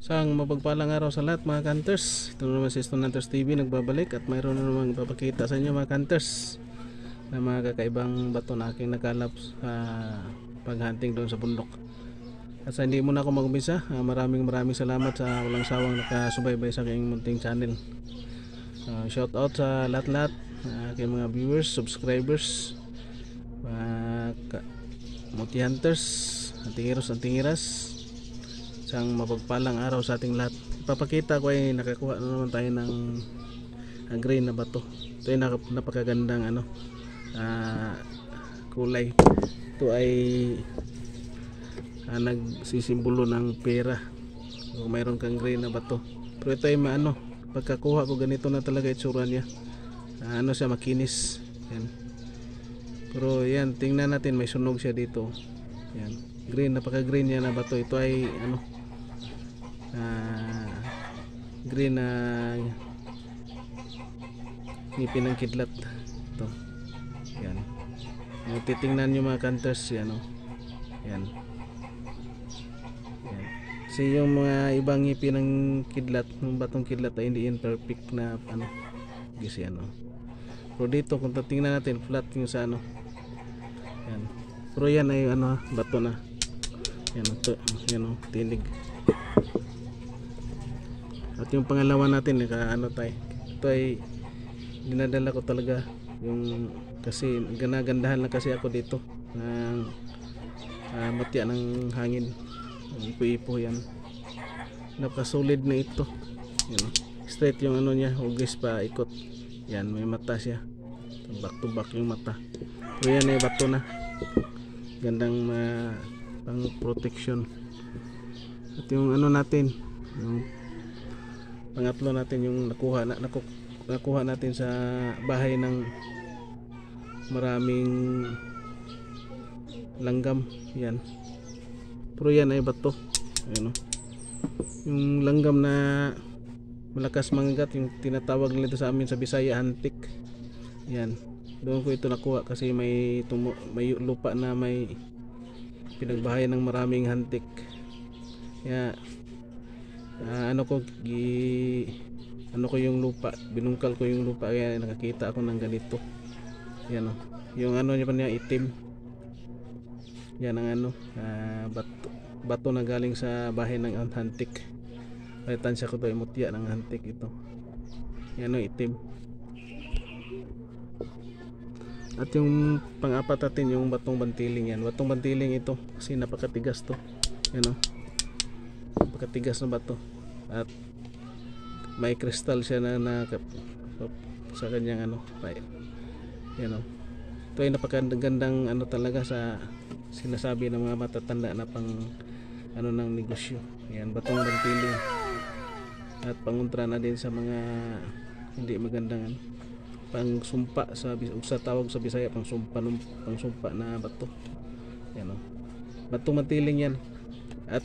Sang mapagpalang araw sa lahat mga hunters. Ito naman si Stone Hunters TV nagbabalik at mayroon na namang ipapakita sa inyo mga hunters na mga kakaibang bato na aking nakalap sa paghunting doon sa bundok. At sa hindi muna ako mag-umpisa, maraming salamat sa walang sawang nakasubaybay sa aking munting channel. Shout out sa lahat-lahat aking mga viewers, subscribers, multi hunters, antingiros, isang mapagpalang araw sa ating lahat. Ipapakita ko ay nakakuha na naman tayo ng green na bato. Ito ay napakagandang kulay. Ito ay nagsisimbolo ng pera kung mayroon kang green na bato. Pero ito ay pagkakuha ko ganito na talaga itsura niya. Siya makinis. Yan. Pero yan, tingnan natin, may sunog siya dito. Yan. Green, napaka-green niya na bato. Ito ay green na ngipin ng kidlat. Ito. Yan. Yung titingnan nyo mga hunters, yan. Yan. Yan. Kasi yung mga ibang ngipin ng kidlat, ng batong kidlat ay hindi yan perfect na gisi Pero dito kung titingnan natin, flat yung sa Yan. Pero yan ay bato na. Yan ito, yan tinig. At yung pangalawa natin tayo. Ito ay dinadala ko talaga yung kasi ganagandahan lang kasi ako dito ng matya ng hangin. Ipo-ipo yan. Napaka-solid na ito. Yan. Straight yung niya, hugis pa ikot. Yan, may mata siya. Back to back yung mata. So yan ay bato na. Gandang pang protection. At yung natin, yung pangatlo natin yung nakuha natin sa bahay ng maraming langgam. Yan. Pero yan ay bato. Ayun, yung langgam na malakas mangigat, yung tinatawag nila sa amin sa Bisaya hantik. Yan. Doon ko ito nakuha kasi may lupa na may pinagbahay ng maraming hantik. Kaya ko yung lupa, binungkal ko yung lupa kaya nakakita ako ng ganito. Yan yung niya pa niya itim. Yan ang bato na galing sa bahay ng hantik. Tansya ko to, imutya ng hantik ito. Yan itim. At yung pang-apat natin yung batong bantiling. Yan, batong bantiling ito kasi napakatigas to. Yan napakatigas na bato. At may kristal siya na sa kanyang yan ito ay napakagandang talaga sa sinasabi ng mga matatanda na pang ng negosyo. Yan, batong bantiling. At panguntra na din sa mga hindi magandang pangsumpa sa tawag sa Bisaya, pangsumpa na bato. Yan batong bantiling yan. At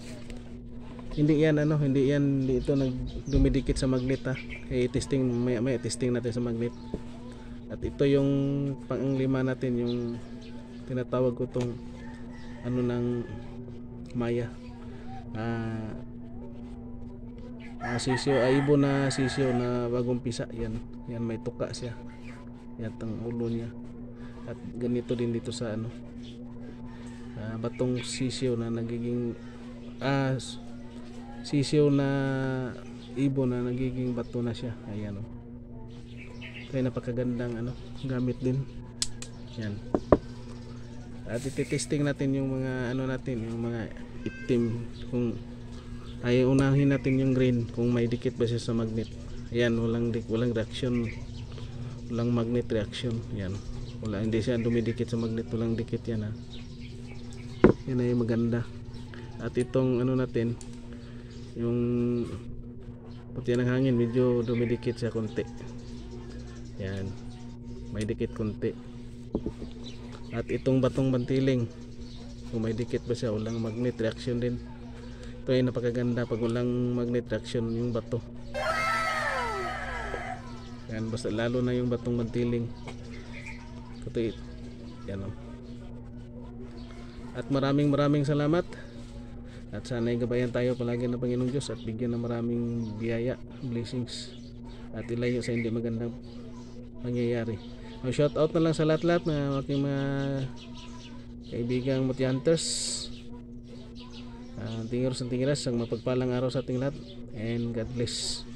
hindi ito dumidikit sa magnet testing may testing natin sa magnet. At ito yung pang-lima natin, yung tinatawag ko tong ng maya. Sisiyo, ibon na sisiyo na bagong pisa. Yan may tuka siya. Yan ang ulo niya. At ganito din dito sa batong sisiyo na nagiging sisiyo na ibon na nagiging bato na siya. Ayan kaya napakagandang gamit din. Yan. At ititesting natin yung mga natin, yung mga itim, kung ay unahin natin yung green kung may dikit ba siya sa magnet. Ayan, walang reaction, walang magnet reaction. Yan, hindi siya dumidikit sa magnet, walang dikit yan yan ay maganda. At itong natin, yung puti ng hangin, medyo dumidikit siya konti. Yan, may dikit konti. At itong batong bantiling, kung may dikit ba siya, walang magnet reaction din. Ito ay napakaganda pag walang magnet reaction yung bato. Yan, basta lalo na yung batong bantiling. Ito yan At maraming salamat At sana'y gabayan tayo palagi ng Panginoong Diyos at bigyan ng maraming biyaya, blessings, at ilayo sa hindi magandang pangyayari. Shout out na lang sa lahat-lahat na aking mga kaibigang Muti Hunters. Tingiros ang tingiras, ang mapagpalang araw sa ating lahat, and God bless.